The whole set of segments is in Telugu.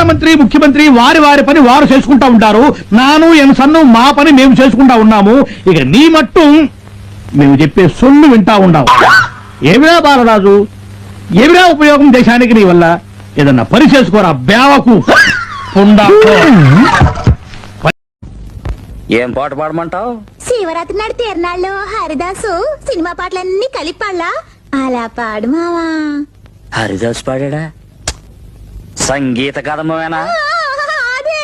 ప్రధానమంత్రి ముఖ్యమంత్రి వారి వారి పని వారు చేసుకుంటా ఉంటారు. నాను ఎన్సన్ను మా పని మేము చేసుకుంటా ఉన్నాము. ఇక నీ మట్టు మేము చెప్పే సొల్లు వింటా ఉన్నావు. ఏమిరా బాలరాజు, ఏమిరా ఉపయోగం దేశానికి నీ వల్ల? ఏదన్నా పని చేసుకోరా బేవకు. ఏం పాట పాడమంటావు? శివరాత్రి నాడు తిరణాళ్ళు హరిదాసు సినిమా పాటలన్నీ కలిపి పాడలా? అలా పాడు మావా. హరిదాస్ పాడా? సంగీత కథమేనా? అదే.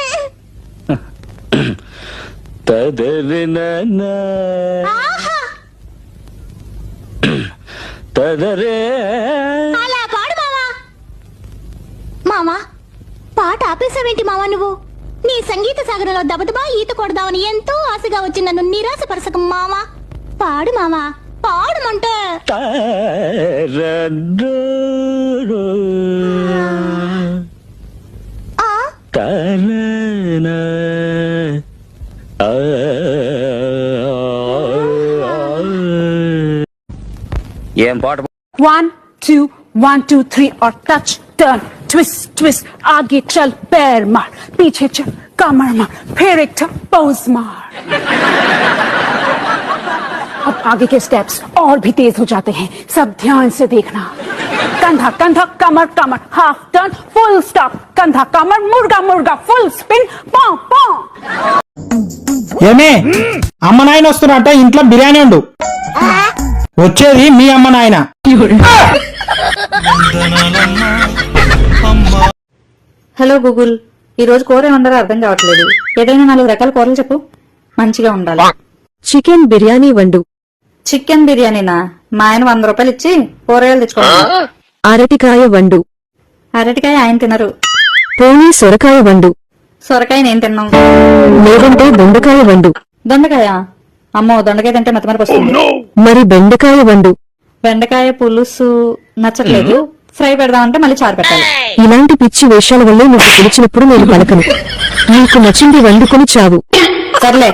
అలా పాడు మావా. మావా పాట ఆపేసావేంటి మావా నువ్వు? నీ సంగీత సాగరంలో దబదబా ఈత కొడదామని ఎంతో ఆశగా వచ్చి నన్ను నిరాశపరచక మావా. పాడు మావా, పాడమంటే. ఏం పాట? 1 2 1 2 3 और टच टर्न ट्विस्ट ट्विस्ट आगे चल पैर मार पीछे चल कमर मार फिर एक पोज मार। अब आगे के स्टेप्स और भी तेज हो जाते हैं, सब ध्यान से देखना। कंधा कंधा कमर कमर हाफ टर्न फुल स्टॉप कंधा कमर मुर्गा मुर्गा फुल स्पिन पां पां। ఏమే అమ్మ నాయన వస్తున్నట్ట, ఇంట్లో బిర్యానీ ఉండు. వచ్చేది మీ అమ్మ నాయన. హలో గూగుల్, ఈ రోజు కూర ఏమంటారో అర్థం కావట్లేదు. ఏదైనా 4 రకాల కూరలు చెప్పు, మంచిగా ఉండాలి. చికెన్ బిర్యానీ వండు. చికెన్ బిర్యానీనా? మా ఆయన 100 రూపాయలు ఇచ్చి కూరగాయలు తెచ్చుకోవాలి. అరటికాయ వండు. అరటికాయ ఆయన తినరు. పోనీ సొరకాయ వండు. సొరకాయ నేను తిన్నాం. లేదంటే దొండకాయ వండు. దొండకాయ? అమ్మో, దొండకాయ తింటే మతిమరపు వస్తుంది. మరి బెండకాయ వండు. బెండకాయ పులుసు నచ్చట్లేదు, ఫ్రై పెడదామంటే మళ్ళీ చారు పెట్టాలి. ఇలాంటి పిచ్చి వేషాల వల్లే నువ్వు పిలిచినప్పుడు నేను పలకను. నీకు నచ్చింది వండుకొని చావు. సర్లే,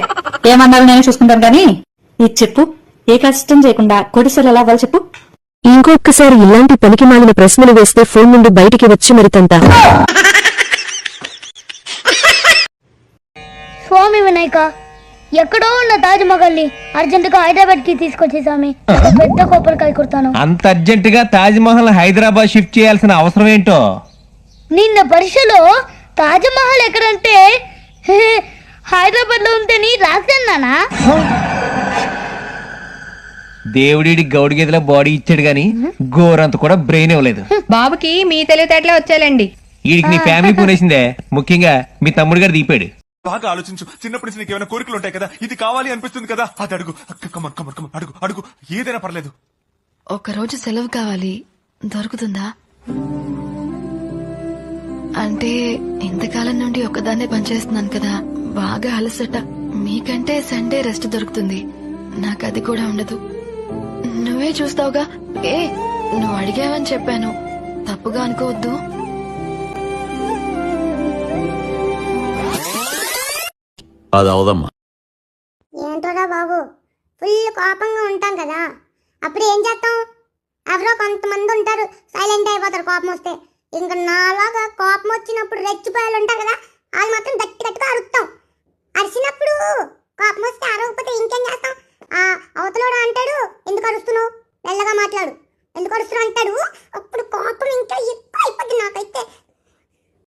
ఏమన్నారో నేను చూసుకుంటాను కానీ ఇది చెప్పు, ఏ కష్టం చేయకుండా కొడిసెలు ఎలా అవ్వాలి చెప్పు. ఇంకొకసారి ఇలాంటి పనికి మాలిన ప్రశ్నలు వేస్తే ఫోన్ నుండి బయటికి వచ్చి మరితంత. స్వామి వినాయక, ఎక్కడో ఉన్న తాజ్ మహల్ ని అర్జెంట్ గా హైదరాబాద్ కి తీసుకొచ్చేసామి. పెద్ద కొబ్బరికాయ కొడతాను. అంత అర్జెంట్ గా తాజ్ మహల్ హైదరాబాద్ షిఫ్ట్ చేయాల్సిన అవసరం ఏంటో? నిన్న పరీక్షలో తాజ్ మహల్ ఎక్కడంటే హైదరాబాద్ లో ఉంటేని రాశానా? దేవుడి గౌడి గేదెల బాడీ ఇచ్చాడు గాని గోరంత కూడా బ్రెయిన్ ఇవ్వలేదు. బాబుకి మీ తెలివితేటలే వచ్చాలండి. వీడికి నీ ఫ్యామిలీ పూనేసిందే, ముఖ్యంగా మీ తమ్ముడు గారు దీపాడు. బాగా ఆలోచించు. చిన్నప్పటి నుంచి నీకు ఏమైనా కోరికలు ఉంటాయి కదా, ఇది కావాలి అనిపిస్తుంది కదా, అది అడుగు. కమన్ కమన్ కమన్, అడుగు అడుగు, ఏదైనా పర్లేదు. ఒకరోజు సెలవు కావాలి, దొరుకుతుందా? అంటే ఇంతకాలం నుండి ఒక్కదాన్నే పనిచేస్తున్నాను కదా, బాగా అలసట. మీకంటే సండే రెస్ట్ దొరుకుతుంది, నాకు అది కూడా ఉండదు. నువ్వే చూస్తావుగా. నువ్వు అడిగావని చెప్పాను, తప్పుగా అనుకోవద్దు. అది అవదమ్మా. ఏంటోరా బాబు, ఫుల్ కోపంగా ఉంటాం కదా, అప్పుడు ఏం చేస్తాం? ఎవరో కొంతమంది ఉంటారు సైలెంట్ అయిపోతారు కోపం వస్తే. ఇంకా నాలాగా కోపం వచ్చినప్పుడు రెచ్చిపోయాలు ఉంటారు కదా, వాళ్ళు మాత్రం గట్టి గట్టిగా